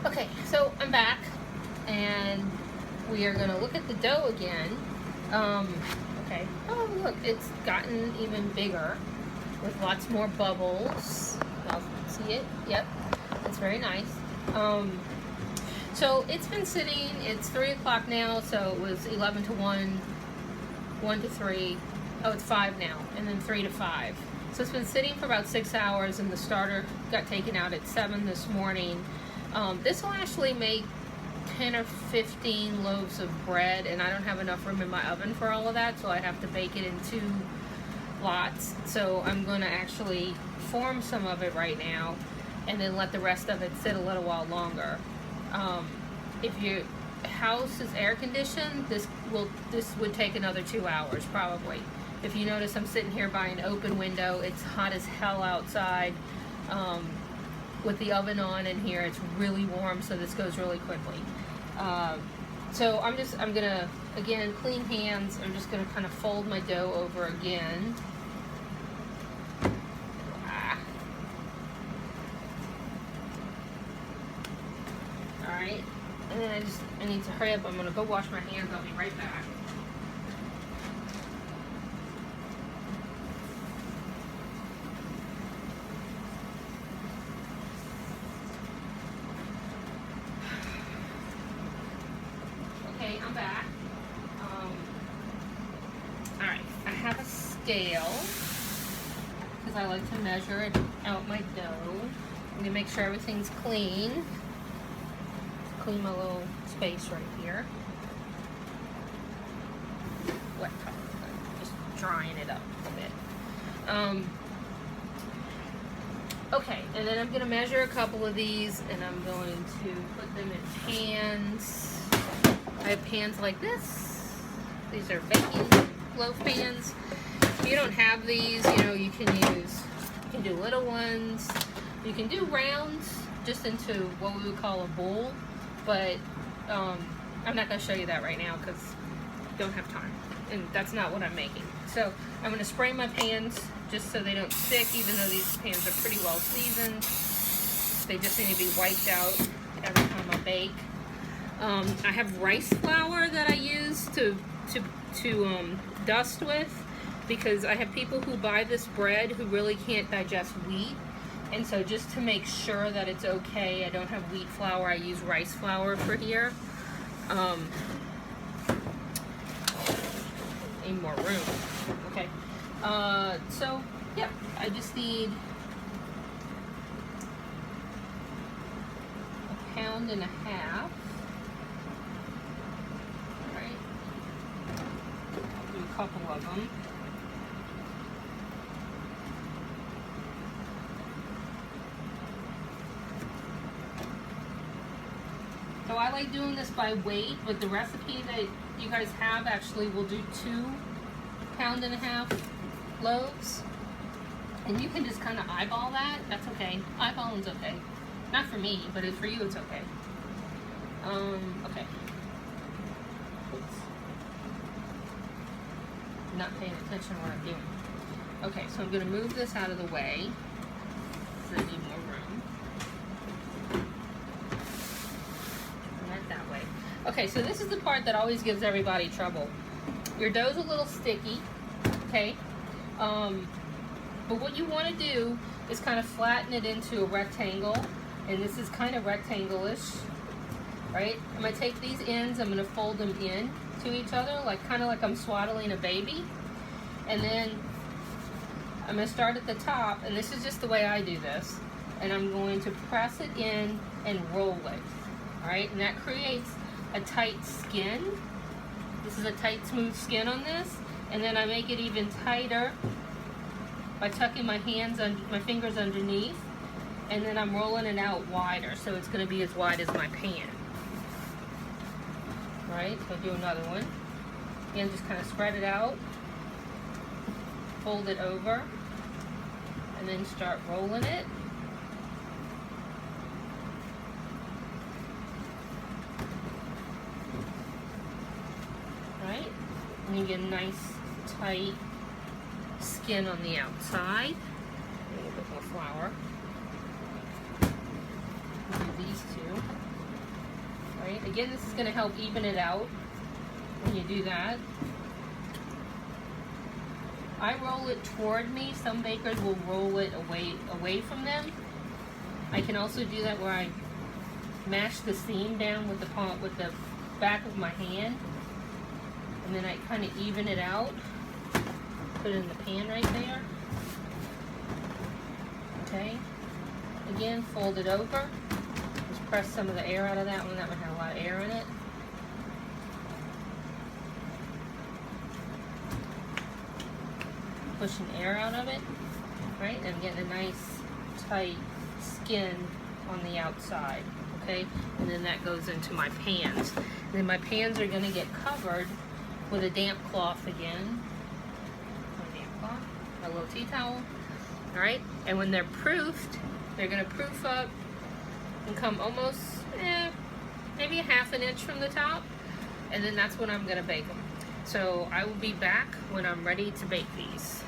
Okay, so I'm back, and we are gonna look at the dough again. Okay. Oh, look, it's gotten even bigger with lots more bubbles. Y'all see it? Yep, it's very nice. So it's been sitting. It's 3 o'clock now, so it was 11 to 1, 1 to 3. Oh, it's 5 now, and then 3 to 5. So it's been sitting for about 6 hours, and the starter got taken out at 7 this morning. This will actually make 10 or 15 loaves of bread, and I don't have enough room in my oven for all of that, so I have to bake it in 2 lots. So I'm going to actually form some of it right now, and then let the rest of it sit a little while longer. If your house is air conditioned, this would take another 2 hours probably. If you notice, I'm sitting here by an open window. It's hot as hell outside. With the oven on in here, it's really warm, so this goes really quickly. So I'm gonna, again, clean hands. I'm just gonna kind of fold my dough over again. All right, and then I need to hurry up. I'm gonna go wash my hands. I'll be right back. Okay, I'm back. All right, I have a scale because I like to measure out my dough. I'm gonna make sure everything's clean. Clean my little space right here. Wet top, just drying it up a bit. Okay, and then I'm gonna measure a couple of these, and I'm going to put them in pans. I have pans like this. These are baking loaf pans. If you don't have these, you can do little ones. You can do rounds just into what we would call a bowl, but I'm not going to show you that right now because I don't have time, and that's not what I'm making. So I'm going to spray my pans just so they don't stick, even though these pans are pretty well seasoned. They just need to be wiped out every time I bake. I have rice flour that I use to dust with, because I have people who buy this bread who really can't digest wheat, and so just to make sure that it's okay, I don't have wheat flour, I use rice flour for here. Need more room. Okay. So yep, I just need 1.5 pounds. A couple of them. So I like doing this by weight, but the recipe that you guys have actually will do 2.5 pound loaves. And you can just kind of eyeball that. That's okay. Eyeballing's okay. Not for me, but for you it's okay. Okay. Not paying attention to what I'm doing. Okay, so I'm going to move this out of the way so I need more room. Turn that that way. Okay, so this is the part that always gives everybody trouble. Your dough's a little sticky, okay? But what you want to do is kind of flatten it into a rectangle, and this is kind of rectangle-ish, right? I'm going to take these ends, I'm going to fold them in to each other, kind of like I'm swaddling a baby, and then I'm going to start at the top, and this is just the way I do this, and I'm going to press it in and roll it, all right? And that creates a tight skin. This is a tight, smooth skin on this, and then I make it even tighter by tucking my fingers underneath, and then I'm rolling it out wider, so it's going to be as wide as my pan. Right, so do another one. And just kind of spread it out, fold it over, and then start rolling it. Right, and you get a nice tight skin on the outside. A little bit more flour. Do these two. again, this is going to help even it out when you do that. I roll it toward me. Some bakers will roll it away from them. I can also do that where I mash the seam down with the back of my hand, and then I kind of even it out. Put it in the pan right there. Okay. Again, fold it over. Just press some of the air out of that one. That one had a lot of air in it. Pushing air out of it. Right? And I'm getting a nice tight skin on the outside. Okay? And then that goes into my pans. And then my pans are going to get covered with a damp cloth again. A damp cloth. A little tea towel. Alright? And when they're proofed, they're going to proof up and come almost, maybe a ½ inch from the top. And then that's when I'm going to bake them. So I will be back when I'm ready to bake these.